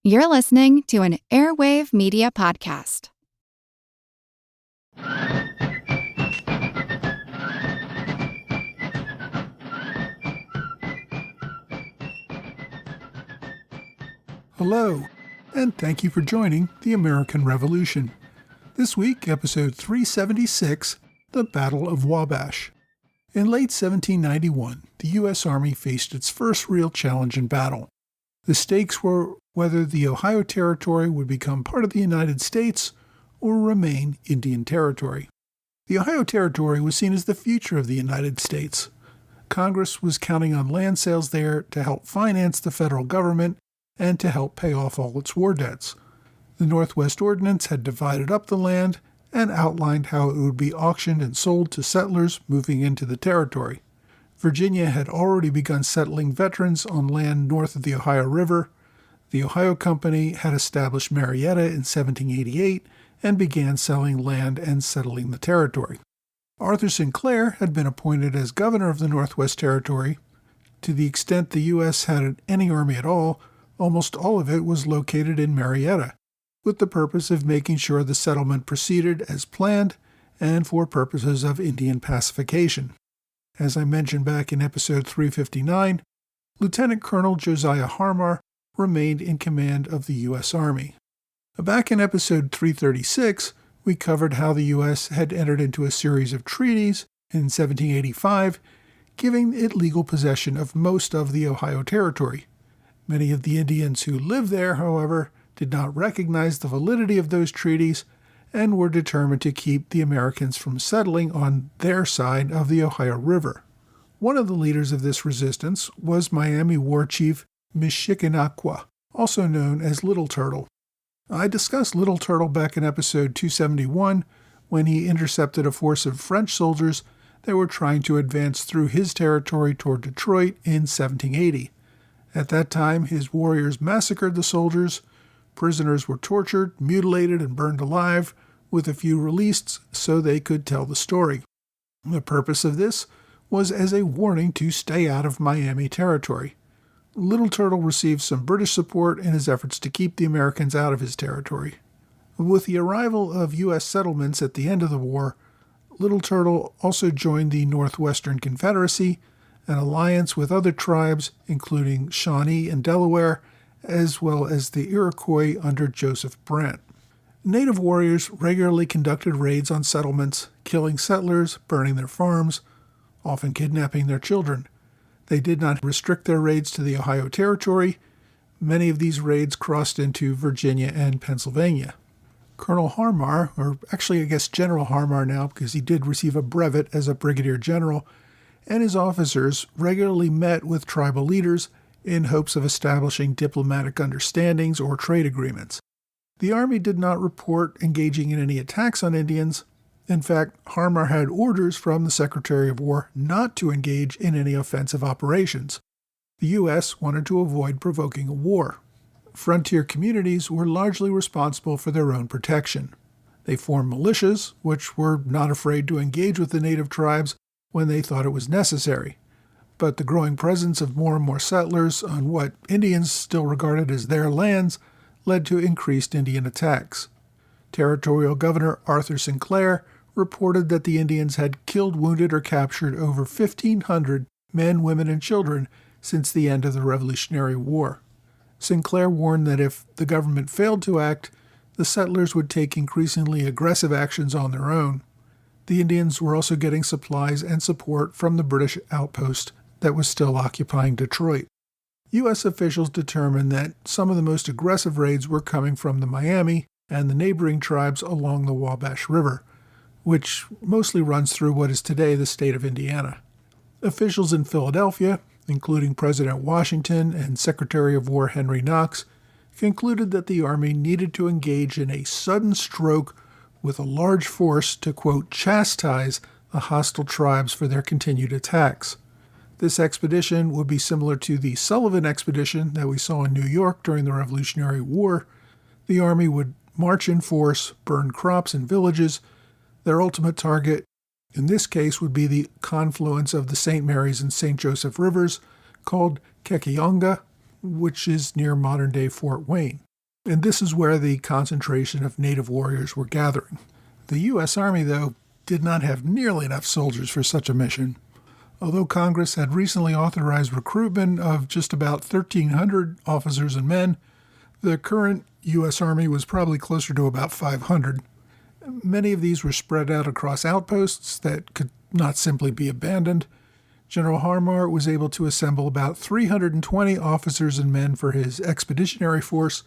You're listening to an Airwave Media Podcast. Hello, and thank you for joining the American Revolution. This week, episode 376, The Battle of Wabash. In late 1791, the U.S. Army faced its first real challenge in battle. The stakes were whether the Ohio Territory would become part of the United States or remain Indian Territory. The Ohio Territory was seen as the future of the United States. Congress was counting on land sales there to help finance the federal government and to help pay off all its war debts. The Northwest Ordinance had divided up the land and outlined how it would be auctioned and sold to settlers moving into the territory. Virginia had already begun settling veterans on land north of the Ohio River. The Ohio Company had established Marietta in 1788 and began selling land and settling the territory. Arthur Sinclair had been appointed as governor of the Northwest Territory. To the extent the U.S. had any army at all, almost all of it was located in Marietta, with the purpose of making sure the settlement proceeded as planned and for purposes of Indian pacification. As I mentioned back in episode 359, Lieutenant Colonel Josiah Harmar remained in command of the U.S. Army. Back in episode 336, we covered how the U.S. had entered into a series of treaties in 1785, giving it legal possession of most of the Ohio Territory. Many of the Indians who lived there, however, did not recognize the validity of those treaties and were determined to keep the Americans from settling on their side of the Ohio River. One of the leaders of this resistance was Miami War Chief Michiganaqua, also known as Little Turtle. I discussed Little Turtle back in episode 271 when he intercepted a force of French soldiers that were trying to advance through his territory toward Detroit in 1780. At that time, his warriors massacred the soldiers. Prisoners were tortured, mutilated, and burned alive, with a few released so they could tell the story. The purpose of this was as a warning to stay out of Miami territory. Little Turtle received some British support in his efforts to keep the Americans out of his territory. With the arrival of U.S. settlements at the end of the war, Little Turtle also joined the Northwestern Confederacy, an alliance with other tribes, including Shawnee and Delaware, as well as the Iroquois under Joseph Brant. Native warriors regularly conducted raids on settlements, killing settlers, burning their farms, often kidnapping their children. They did not restrict their raids to the Ohio Territory. Many of these raids crossed into Virginia and Pennsylvania. Colonel Harmar, or actually I guess General Harmar now because he did receive a brevet as a brigadier general, and his officers regularly met with tribal leaders in hopes of establishing diplomatic understandings or trade agreements. The Army did not report engaging in any attacks on Indians. In fact, Harmar had orders from the Secretary of War not to engage in any offensive operations. The U.S. wanted to avoid provoking a war. Frontier communities were largely responsible for their own protection. They formed militias, which were not afraid to engage with the native tribes when they thought it was necessary. But the growing presence of more and more settlers on what Indians still regarded as their lands led to increased Indian attacks. Territorial Governor Arthur Sinclair reported that the Indians had killed, wounded, or captured over 1,500 men, women, and children since the end of the Revolutionary War. Sinclair warned that if the government failed to act, the settlers would take increasingly aggressive actions on their own. The Indians were also getting supplies and support from the British outpost that was still occupying Detroit. U.S. officials determined that some of the most aggressive raids were coming from the Miami and the neighboring tribes along the Wabash River, which mostly runs through what is today the state of Indiana. Officials in Philadelphia, including President Washington and Secretary of War Henry Knox, concluded that the Army needed to engage in a sudden stroke with a large force to, quote, chastise the hostile tribes for their continued attacks. This expedition would be similar to the Sullivan expedition that we saw in New York during the Revolutionary War. The Army would march in force, burn crops and villages. Their ultimate target, in this case, would be the confluence of the St. Mary's and St. Joseph rivers, called Kekionga, which is near modern-day Fort Wayne. And this is where the concentration of native warriors were gathering. The U.S. Army, though, did not have nearly enough soldiers for such a mission. Although Congress had recently authorized recruitment of just about 1,300 officers and men, the current U.S. Army was probably closer to about 500. Many of these were spread out across outposts that could not simply be abandoned. General Harmar was able to assemble about 320 officers and men for his expeditionary force.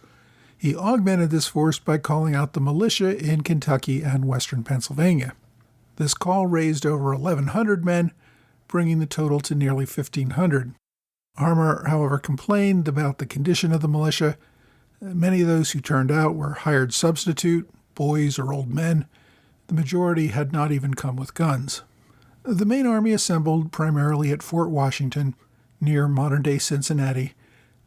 He augmented this force by calling out the militia in Kentucky and western Pennsylvania. This call raised over 1,100 men, bringing the total to nearly 1,500. Harmar, however, complained about the condition of the militia. Many of those who turned out were hired substitute, boys or old men. The majority had not even come with guns. The main army assembled primarily at Fort Washington, near modern-day Cincinnati,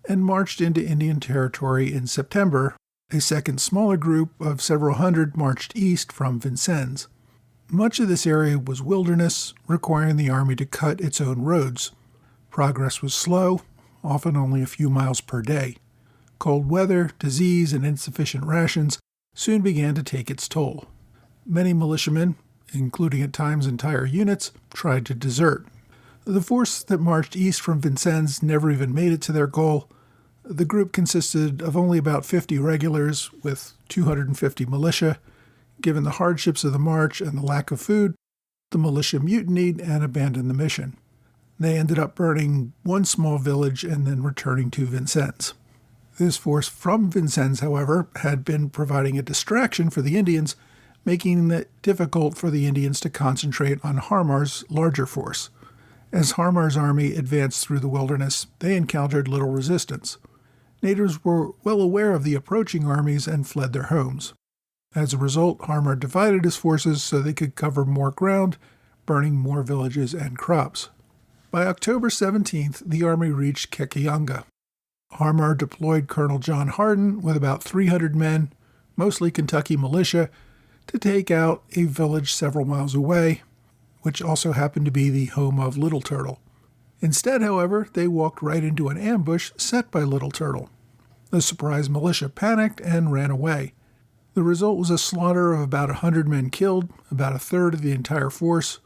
and marched into Indian Territory in September. A second smaller group of several hundred marched east from Vincennes. Much of this area was wilderness, requiring the army to cut its own roads. Progress was slow, often only a few miles per day. Cold weather, disease, and insufficient rations soon began to take its toll. Many militiamen, including at times entire units, tried to desert. The force that marched east from Vincennes never even made it to their goal. The group consisted of only about 50 regulars with 250 militia. Given the hardships of the march and the lack of food, the militia mutinied and abandoned the mission. They ended up burning one small village and then returning to Vincennes. This force from Vincennes, however, had been providing a distraction for the Indians, making it difficult for the Indians to concentrate on Harmar's larger force. As Harmar's army advanced through the wilderness, they encountered little resistance. Natives were well aware of the approaching armies and fled their homes. As a result, Harmar divided his forces so they could cover more ground, burning more villages and crops. By October 17th, the army reached Kekayonga. Harmar deployed Colonel John Hardin with about 300 men, mostly Kentucky militia, to take out a village several miles away, which also happened to be the home of Little Turtle. Instead, however, they walked right into an ambush set by Little Turtle. The surprised militia panicked and ran away. The result was a slaughter of about 100 men killed, about a third of the entire force.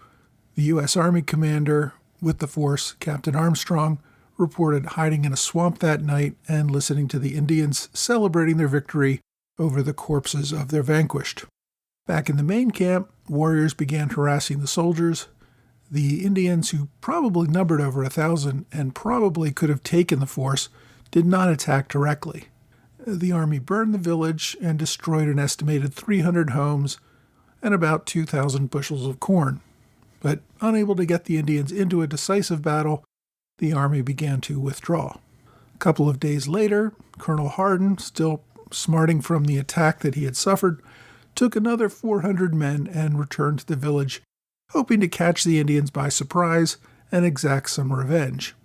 The U.S. Army commander with the force, Captain Armstrong, reported hiding in a swamp that night and listening to the Indians celebrating their victory over the corpses of their vanquished. Back in the main camp, warriors began harassing the soldiers. The Indians, who probably numbered over 1,000 and probably could have taken the force, did not attack directly. The army burned the village and destroyed an estimated 300 homes and about 2,000 bushels of corn. But unable to get the Indians into a decisive battle, the army began to withdraw. A couple of days later, Colonel Hardin, still smarting from the attack that he had suffered, took another 400 men and returned to the village, hoping to catch the Indians by surprise and exact some revenge.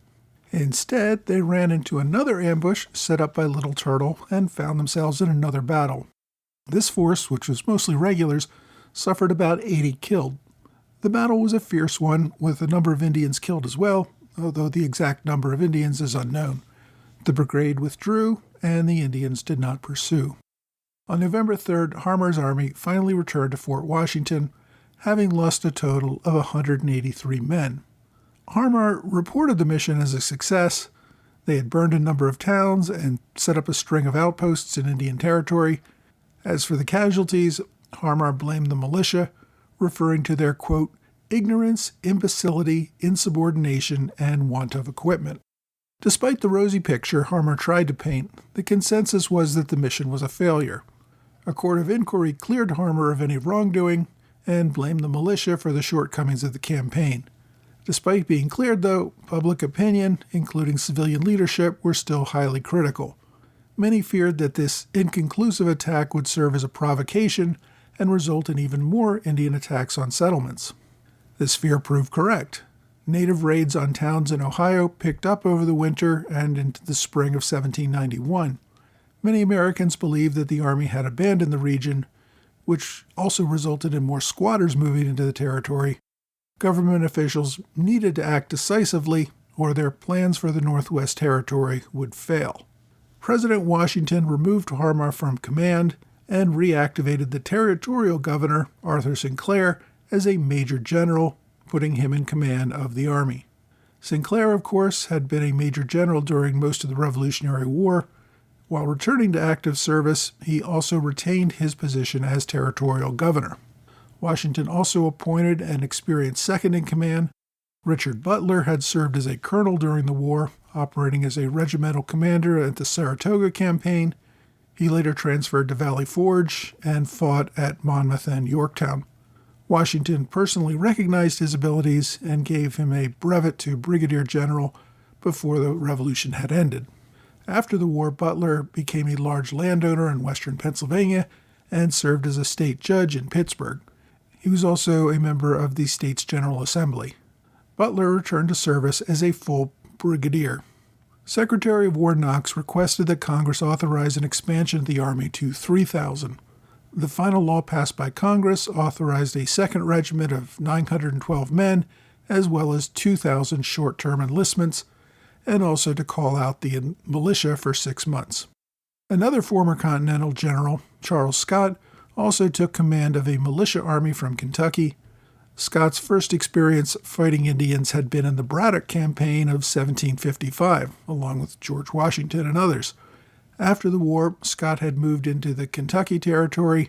Instead, they ran into another ambush set up by Little Turtle and found themselves in another battle. This force, which was mostly regulars, suffered about 80 killed. The battle was a fierce one, with a number of Indians killed as well, although the exact number of Indians is unknown. The brigade withdrew, and the Indians did not pursue. On November 3rd, Harmar's army finally returned to Fort Washington, having lost a total of 183 men. Harmar reported the mission as a success. They had burned a number of towns and set up a string of outposts in Indian Territory. As for the casualties, Harmar blamed the militia, referring to their, quote, ignorance, imbecility, insubordination, and want of equipment. Despite the rosy picture Harmar tried to paint, the consensus was that the mission was a failure. A court of inquiry cleared Harmar of any wrongdoing and blamed the militia for the shortcomings of the campaign. Despite being cleared, though, public opinion, including civilian leadership, were still highly critical. Many feared that this inconclusive attack would serve as a provocation and result in even more Indian attacks on settlements. This fear proved correct. Native raids on towns in Ohio picked up over the winter and into the spring of 1791. Many Americans believed that the army had abandoned the region, which also resulted in more squatters moving into the territory. Government officials needed to act decisively, or their plans for the Northwest Territory would fail. President Washington removed Harmar from command and reactivated the territorial governor, Arthur Sinclair, as a major general, putting him in command of the army. Sinclair, of course, had been a major general during most of the Revolutionary War. While returning to active service, he also retained his position as territorial governor. Washington also appointed an experienced second-in-command. Richard Butler had served as a colonel during the war, operating as a regimental commander at the Saratoga campaign. He later transferred to Valley Forge and fought at Monmouth and Yorktown. Washington personally recognized his abilities and gave him a brevet to brigadier general before the Revolution had ended. After the war, Butler became a large landowner in western Pennsylvania and served as a state judge in Pittsburgh. He was also a member of the state's General Assembly. Butler returned to service as a full brigadier. Secretary of War Knox requested that Congress authorize an expansion of the Army to 3,000. The final law passed by Congress authorized a second regiment of 912 men, as well as 2,000 short-term enlistments, and also to call out the militia for 6 months. Another former Continental general, Charles Scott, also took command of a militia army from Kentucky. Scott's first experience fighting Indians had been in the Braddock Campaign of 1755, along with George Washington and others. After the war, Scott had moved into the Kentucky Territory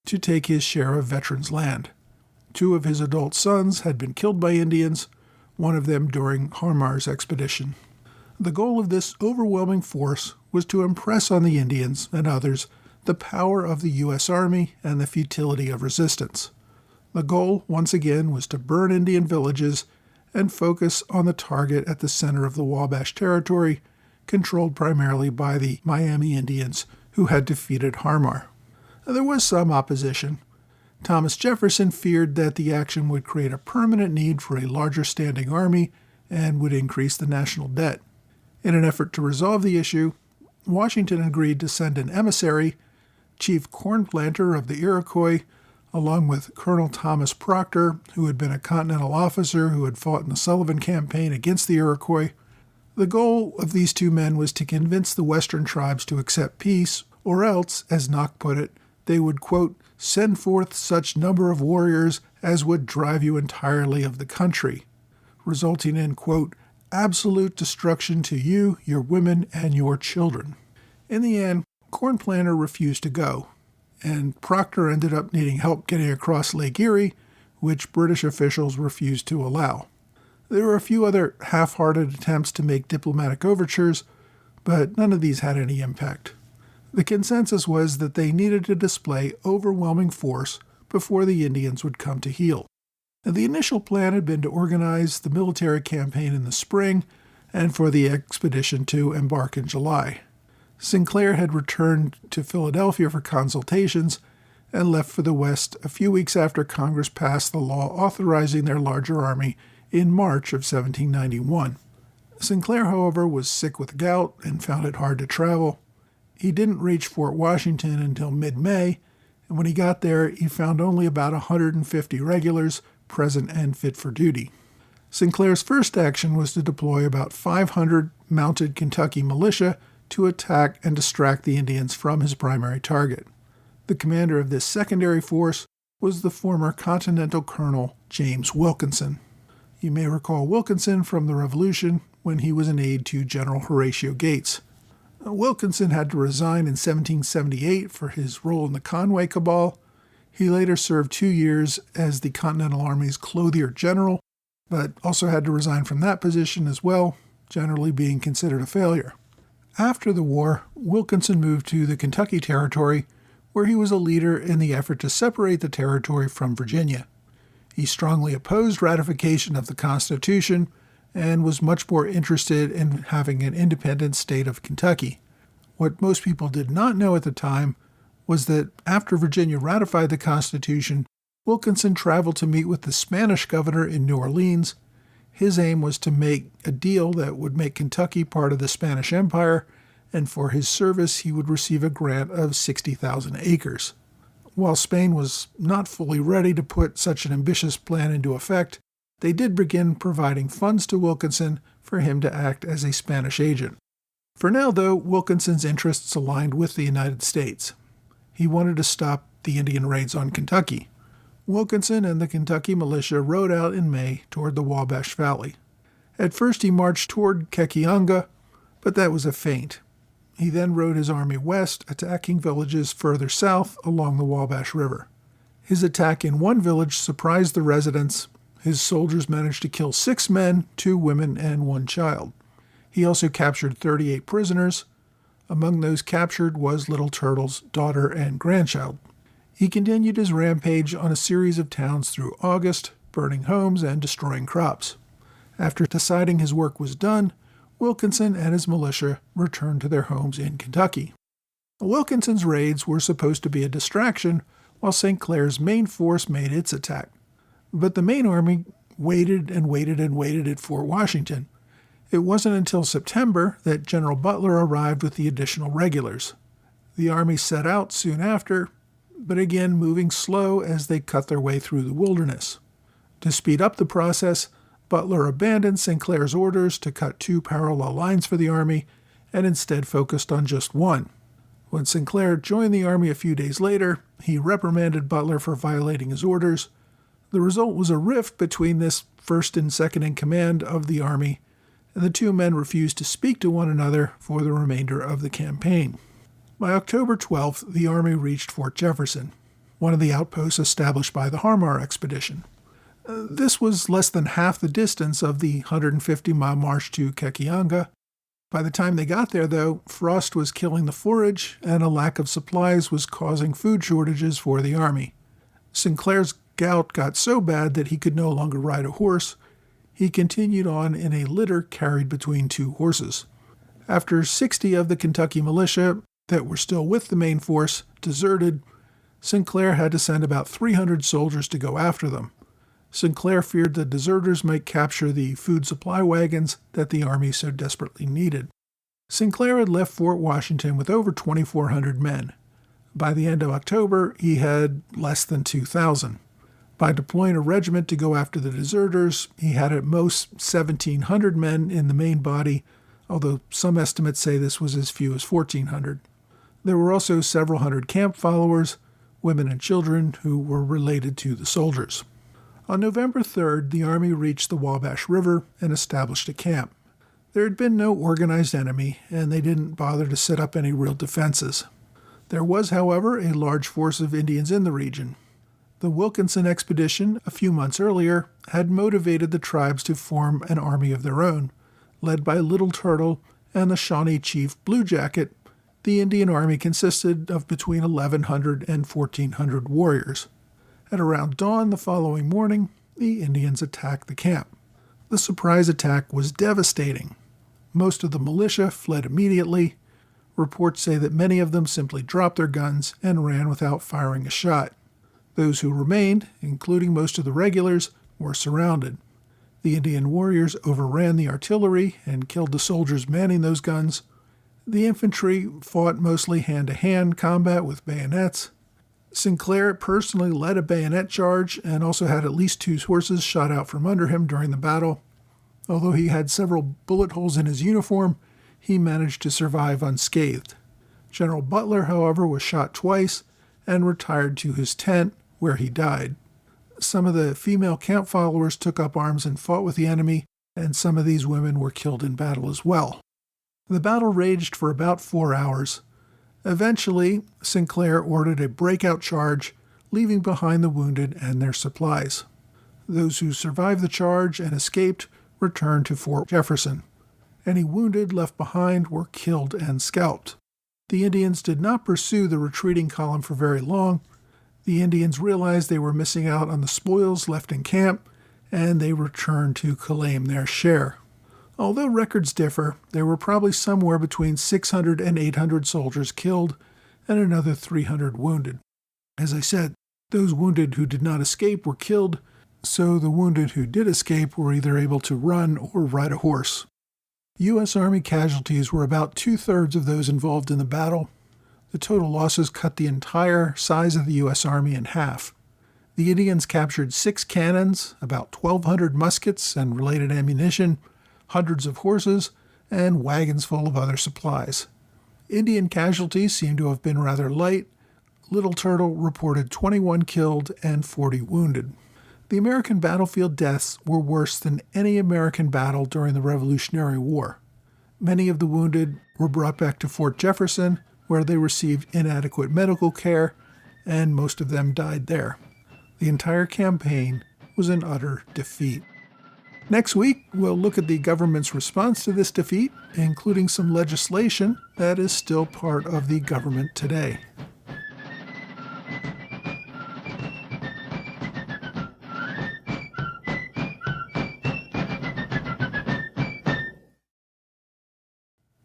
to take his share of veterans' land. 2 of his adult sons had been killed by Indians, one of them during Harmar's expedition. The goal of this overwhelming force was to impress on the Indians and others the power of the U.S. Army and the futility of resistance. The goal, once again, was to burn Indian villages and focus on the target at the center of the Wabash Territory, controlled primarily by the Miami Indians who had defeated Harmar. There was some opposition. Thomas Jefferson feared that the action would create a permanent need for a larger standing army and would increase the national debt. In an effort to resolve the issue, Washington agreed to send an emissary, Chief Corn Planter of the Iroquois, along with Colonel Thomas Proctor, who had been a Continental officer who had fought in the Sullivan Campaign against the Iroquois. The goal of these 2 men was to convince the Western tribes to accept peace, or else, as Knox put it, they would, quote, send forth such number of warriors as would drive you entirely of the country, resulting in, quote, absolute destruction to you, your women, and your children. In the end, Corn Planter refused to go, and Proctor ended up needing help getting across Lake Erie, which British officials refused to allow. There were a few other half-hearted attempts to make diplomatic overtures, but none of these had any impact. The consensus was that they needed to display overwhelming force before the Indians would come to heel. Now, the initial plan had been to organize the military campaign in the spring and for the expedition to embark in July. Sinclair had returned to Philadelphia for consultations and left for the West a few weeks after Congress passed the law authorizing their larger army in March of 1791. Sinclair, however, was sick with gout and found it hard to travel. He didn't reach Fort Washington until mid-May, and when he got there, he found only about 150 regulars present and fit for duty. Sinclair's first action was to deploy about 500 mounted Kentucky militia to attack and distract the Indians from his primary target. The commander of this secondary force was the former Continental Colonel James Wilkinson. You may recall Wilkinson from the Revolution when he was an aide to General Horatio Gates. Wilkinson had to resign in 1778 for his role in the Conway Cabal. He later served 2 years as the Continental Army's clothier general, but also had to resign from that position as well, generally being considered a failure. After the war, Wilkinson moved to the Kentucky Territory, where he was a leader in the effort to separate the territory from Virginia. He strongly opposed ratification of the Constitution and was much more interested in having an independent state of Kentucky. What most people did not know at the time was that after Virginia ratified the Constitution, Wilkinson traveled to meet with the Spanish governor in New Orleans. His aim was to make a deal that would make Kentucky part of the Spanish Empire, and for his service he would receive a grant of 60,000 acres. While Spain was not fully ready to put such an ambitious plan into effect, they did begin providing funds to Wilkinson for him to act as a Spanish agent. For now, though, Wilkinson's interests aligned with the United States. He wanted to stop the Indian raids on Kentucky. Wilkinson and the Kentucky militia rode out in May toward the Wabash Valley. At first he marched toward Kekianga, but that was a feint. He then rode his army west, attacking villages further south along the Wabash River. His attack in one village surprised the residents. His soldiers managed to kill 6 men, 2 women, and 1 child. He also captured 38 prisoners. Among those captured was Little Turtle's daughter and grandchild. He continued his rampage on a series of towns through August, burning homes and destroying crops. After deciding his work was done, Wilkinson and his militia returned to their homes in Kentucky. Wilkinson's raids were supposed to be a distraction while St. Clair's main force made its attack. But the main army waited and waited and waited at Fort Washington. It wasn't until September that General Butler arrived with the additional regulars. The army set out soon after, but again moving slow as they cut their way through the wilderness. To speed up the process, Butler abandoned St. Clair's orders to cut 2 parallel lines for the army and instead focused on just one. When St. Clair joined the army a few days later, he reprimanded Butler for violating his orders. The result was a rift between this first and second in command of the army, and the 2 men refused to speak to one another for the remainder of the campaign. By October 12th, the army reached Fort Jefferson, one of the outposts established by the Harmar expedition. This was less than half the distance of the 150-mile march to Kekianga. By the time they got there, though, frost was killing the forage, and a lack of supplies was causing food shortages for the army. St. Clair's gout got so bad that he could no longer ride a horse. He continued on in a litter carried between 2 horses. After 60 of the Kentucky militia that were still with the main force deserted, St. Clair had to send about 300 soldiers to go after them. St. Clair feared the deserters might capture the food supply wagons that the army so desperately needed. St. Clair had left Fort Washington with over 2,400 men. By the end of October, he had less than 2,000. By deploying a regiment to go after the deserters, he had at most 1,700 men in the main body, although some estimates say this was as few as 1,400. There were also several hundred camp followers, women and children who were related to the soldiers. On November 3rd, the army reached the Wabash River and established a camp. There had been no organized enemy, and they didn't bother to set up any real defenses. There was, however, a large force of Indians in the region. The Wilkinson expedition, a few months earlier, had motivated the tribes to form an army of their own. Led by Little Turtle and the Shawnee chief Blue Jacket, the Indian army consisted of between 1,100 and 1,400 warriors. At around dawn the following morning, the Indians attacked the camp. The surprise attack was devastating. Most of the militia fled immediately. Reports say that many of them simply dropped their guns and ran without firing a shot. Those who remained, including most of the regulars, were surrounded. The Indian warriors overran the artillery and killed the soldiers manning those guns. The infantry fought mostly hand-to-hand combat with bayonets. St. Clair personally led a bayonet charge and also had at least 2 horses shot out from under him during the battle. Although he had several bullet holes in his uniform, he managed to survive unscathed. General Butler, however, was shot twice and retired to his tent, where he died. Some of the female camp followers took up arms and fought with the enemy, and some of these women were killed in battle as well. The battle raged for about 4 hours. Eventually, St. Clair ordered a breakout charge, leaving behind the wounded and their supplies. Those who survived the charge and escaped returned to Fort Jefferson. Any wounded left behind were killed and scalped. The Indians did not pursue the retreating column for very long. The Indians realized they were missing out on the spoils left in camp, and they returned to claim their share. Although records differ, there were probably somewhere between 600 and 800 soldiers killed and another 300 wounded. As I said, those wounded who did not escape were killed, so the wounded who did escape were either able to run or ride a horse. U.S. Army casualties were about 2/3 of those involved in the battle. The total losses cut the entire size of the U.S. Army in half. The Indians captured 6 cannons, about 1,200 muskets and related ammunition, hundreds of horses, and wagons full of other supplies. Indian casualties seem to have been rather light. Little Turtle reported 21 killed and 40 wounded. The American battlefield deaths were worse than any American battle during the Revolutionary War. Many of the wounded were brought back to Fort Jefferson, where they received inadequate medical care, and most of them died there. The entire campaign was an utter defeat. Next week, we'll look at the government's response to this defeat, including some legislation that is still part of the government today.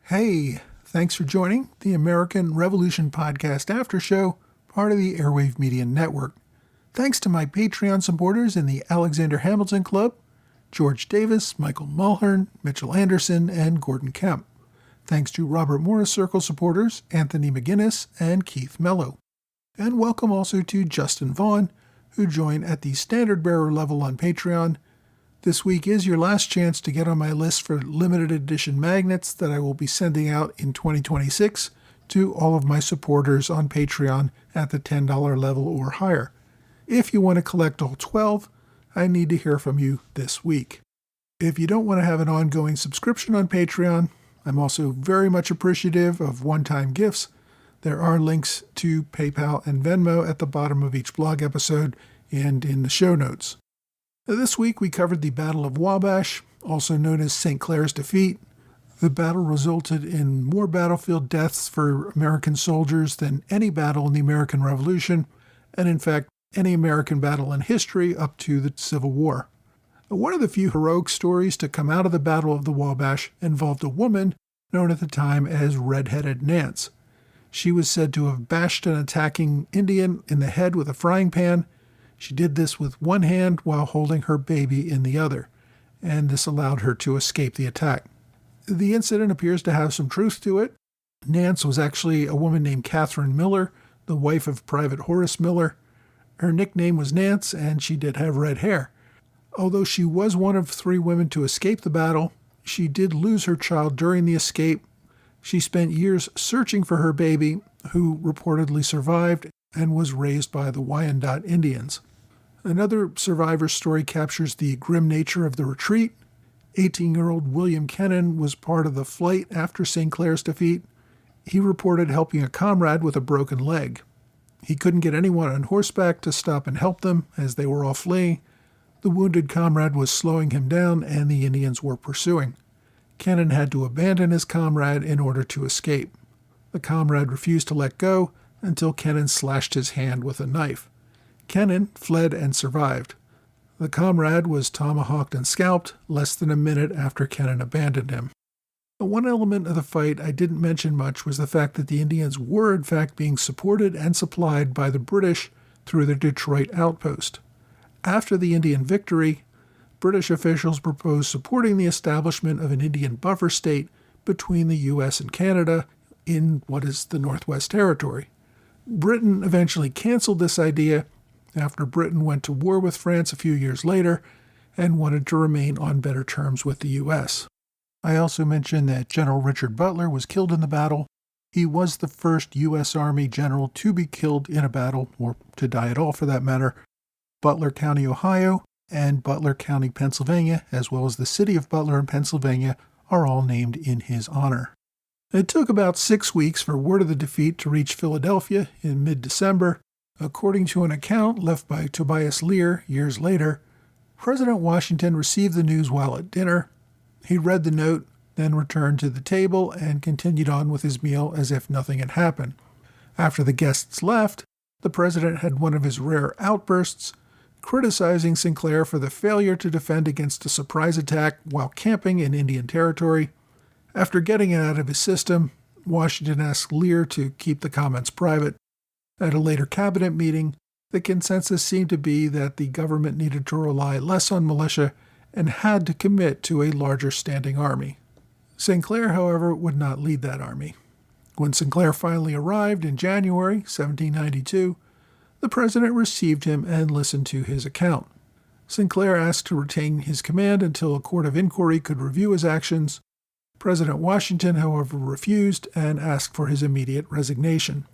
Hey, thanks for joining the American Revolution Podcast After Show, part of the Airwave Media Network. Thanks to my Patreon supporters in the Alexander Hamilton Club, George Davis, Michael Mulhern, Mitchell Anderson, and Gordon Kemp. Thanks to Robert Morris Circle supporters, Anthony McGinnis and Keith Mello. And welcome also to Justin Vaughn, who joined at the standard bearer level on Patreon. This week is your last chance to get on my list for limited edition magnets that I will be sending out in 2026 to all of my supporters on Patreon at the $10 level or higher. If you want to collect all 12, I need to hear from you this week. If you don't want to have an ongoing subscription on Patreon, I'm also very much appreciative of one-time gifts. There are links to PayPal and Venmo at the bottom of each blog episode and in the show notes. This week we covered the Battle of Wabash, also known as St. Clair's Defeat. The battle resulted in more battlefield deaths for American soldiers than any battle in the American Revolution, and in fact, any American battle in history up to the Civil War. One of the few heroic stories to come out of the Battle of the Wabash involved a woman known at the time as Red-Headed Nance. She was said to have bashed an attacking Indian in the head with a frying pan. She did this with one hand while holding her baby in the other, and this allowed her to escape the attack. The incident appears to have some truth to it. Nance was actually a woman named Catherine Miller, the wife of Private Horace Miller. Her nickname was Nance, and she did have red hair. Although she was one of 3 women to escape the battle, she did lose her child during the escape. She spent years searching for her baby, who reportedly survived and was raised by the Wyandot Indians. Another survivor's story captures the grim nature of the retreat. 18-year-old William Kennan was part of the flight after St. Clair's defeat. He reported helping a comrade with a broken leg. He couldn't get anyone on horseback to stop and help them as they were all fleeing. The wounded comrade was slowing him down and the Indians were pursuing. Kennan had to abandon his comrade in order to escape. The comrade refused to let go until Kennan slashed his hand with a knife. Kennan fled and survived. The comrade was tomahawked and scalped less than a minute after Kennan abandoned him. One element of the fight I didn't mention much was the fact that the Indians were in fact being supported and supplied by the British through the Detroit outpost. After the Indian victory, British officials proposed supporting the establishment of an Indian buffer state between the U.S. and Canada in what is the Northwest Territory. Britain eventually canceled this idea after Britain went to war with France a few years later and wanted to remain on better terms with the U.S. I also mentioned that General Richard Butler was killed in the battle. He was the first U.S. Army general to be killed in a battle, or to die at all for that matter. Butler County, Ohio, and Butler County, Pennsylvania, as well as the city of Butler in Pennsylvania, are all named in his honor. It took about 6 weeks for word of the defeat to reach Philadelphia in mid-December. According to an account left by Tobias Lear years later, President Washington received the news while at dinner. He read the note, then returned to the table and continued on with his meal as if nothing had happened. After the guests left, the president had one of his rare outbursts, criticizing Sinclair for the failure to defend against a surprise attack while camping in Indian Territory. After getting it out of his system, Washington asked Lear to keep the comments private. At a later cabinet meeting, the consensus seemed to be that the government needed to rely less on militia and had to commit to a larger standing army. Sinclair, however, would not lead that army. When Sinclair finally arrived in January 1792, the president received him and listened to his account. Sinclair asked to retain his command until a court of inquiry could review his actions. President Washington, however, refused and asked for his immediate resignation.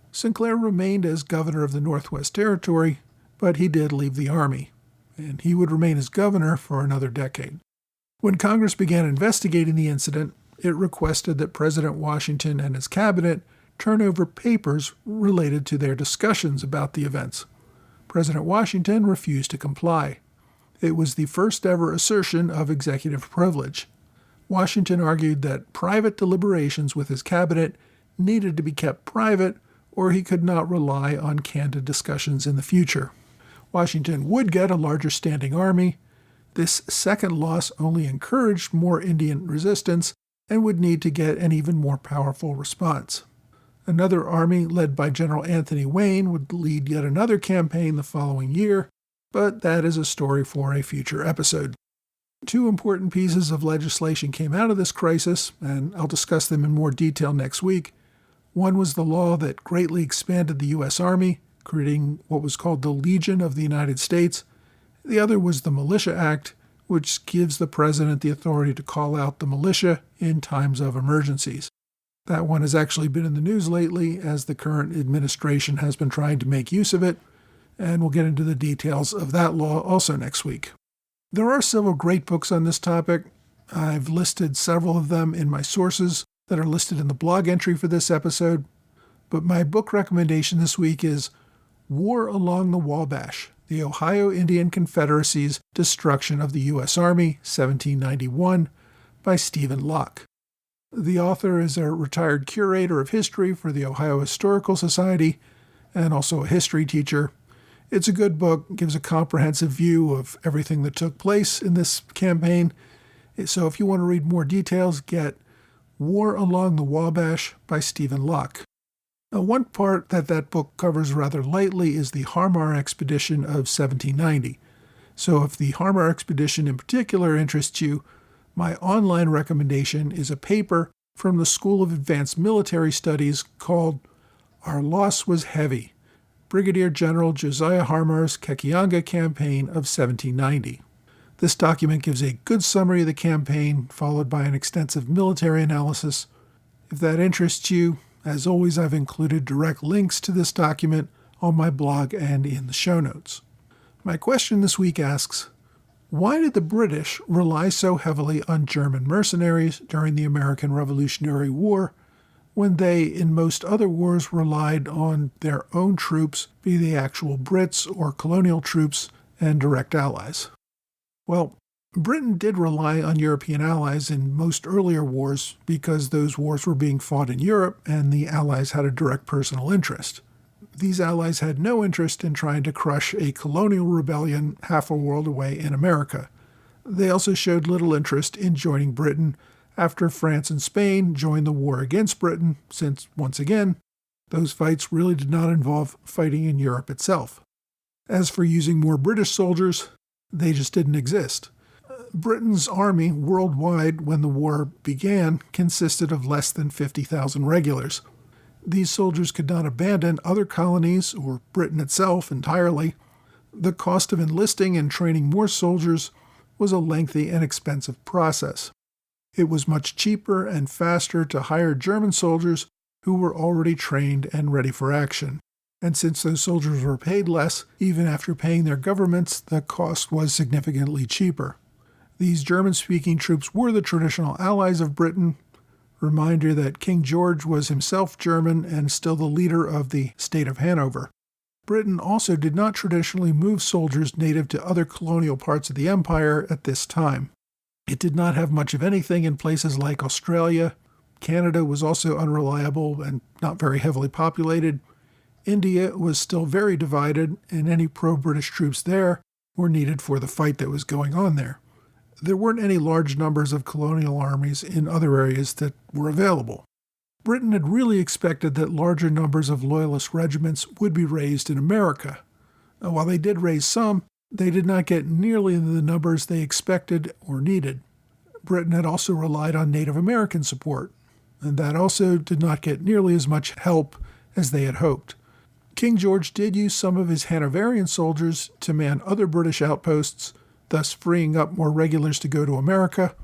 Sinclair remained as governor of the Northwest Territory, but he did leave the Army, and he would remain as governor for another decade. When Congress began investigating the incident, it requested that President Washington and his cabinet turn over papers related to their discussions about the events. President Washington refused to comply. It was the first ever assertion of executive privilege. Washington argued that private deliberations with his cabinet needed to be kept private, or he could not rely on candid discussions in the future. Washington would get a larger standing army. This second loss only encouraged more Indian resistance and would need to get an even more powerful response. Another army led by General Anthony Wayne would lead yet another campaign the following year, but that is a story for a future episode. Two important pieces of legislation came out of this crisis, and I'll discuss them in more detail next week. One was the law that greatly expanded the U.S. Army, creating what was called the Legion of the United States. The other was the Militia Act, which gives the president the authority to call out the militia in times of emergencies. That one has actually been in the news lately, as the current administration has been trying to make use of it, and we'll get into the details of that law also next week. There are several great books on this topic. I've listed several of them in my sources that are listed in the blog entry for this episode, but my book recommendation this week is War Along the Wabash, the Ohio Indian Confederacy's Destruction of the U.S. Army, 1791, by Stephen Locke. The author is a retired curator of history for the Ohio Historical Society and also a history teacher. It's a good book, gives a comprehensive view of everything that took place in this campaign. So if you want to read more details, get War Along the Wabash by Stephen Locke. Now, one part that book covers rather lightly is the Harmar Expedition of 1790. So if the Harmar Expedition in particular interests you, my online recommendation is a paper from the School of Advanced Military Studies called Our Loss Was Heavy, Brigadier General Josiah Harmar's Kekianga Campaign of 1790. This document gives a good summary of the campaign, followed by an extensive military analysis. If that interests you, as always, I've included direct links to this document on my blog and in the show notes. My question this week asks, why did the British rely so heavily on German mercenaries during the American Revolutionary War, when they, in most other wars, relied on their own troops, be they actual Brits or colonial troops, and direct allies? Well, Britain did rely on European allies in most earlier wars because those wars were being fought in Europe and the allies had a direct personal interest. These allies had no interest in trying to crush a colonial rebellion half a world away in America. They also showed little interest in joining Britain after France and Spain joined the war against Britain, since, once again, those fights really did not involve fighting in Europe itself. As for using more British soldiers, they just didn't exist. Britain's army worldwide when the war began consisted of less than 50,000 regulars. These soldiers could not abandon other colonies or Britain itself entirely. The cost of enlisting and training more soldiers was a lengthy and expensive process. It was much cheaper and faster to hire German soldiers who were already trained and ready for action. And since those soldiers were paid less, even after paying their governments, the cost was significantly cheaper. These German-speaking troops were the traditional allies of Britain. Reminder that King George was himself German and still the leader of the state of Hanover. Britain also did not traditionally move soldiers native to other colonial parts of the empire at this time. It did not have much of anything in places like Australia. Canada was also unreliable and not very heavily populated. India was still very divided, and any pro-British troops there were needed for the fight that was going on there. There weren't any large numbers of colonial armies in other areas that were available. Britain had really expected that larger numbers of loyalist regiments would be raised in America. While they did raise some, they did not get nearly the numbers they expected or needed. Britain had also relied on Native American support, and that also did not get nearly as much help as they had hoped. King George did use some of his Hanoverian soldiers to man other British outposts, thus freeing up more regulars to go to America.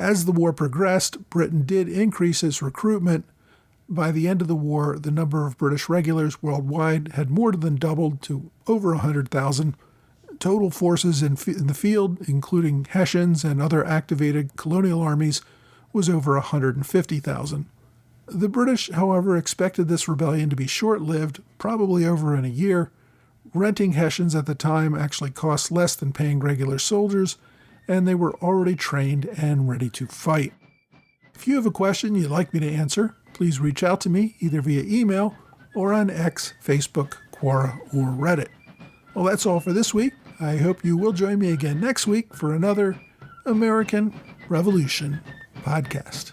As the war progressed, Britain did increase its recruitment. By the end of the war, the number of British regulars worldwide had more than doubled to over 100,000. Total forces in the field, including Hessians and other activated colonial armies, was over 150,000. The British, however, expected this rebellion to be short-lived, probably over in a year. Renting Hessians at the time actually cost less than paying regular soldiers, and they were already trained and ready to fight. If you have a question you'd like me to answer, please reach out to me either via email or on X, Facebook, Quora, or Reddit. Well, that's all for this week. I hope you will join me again next week for another American Revolution podcast.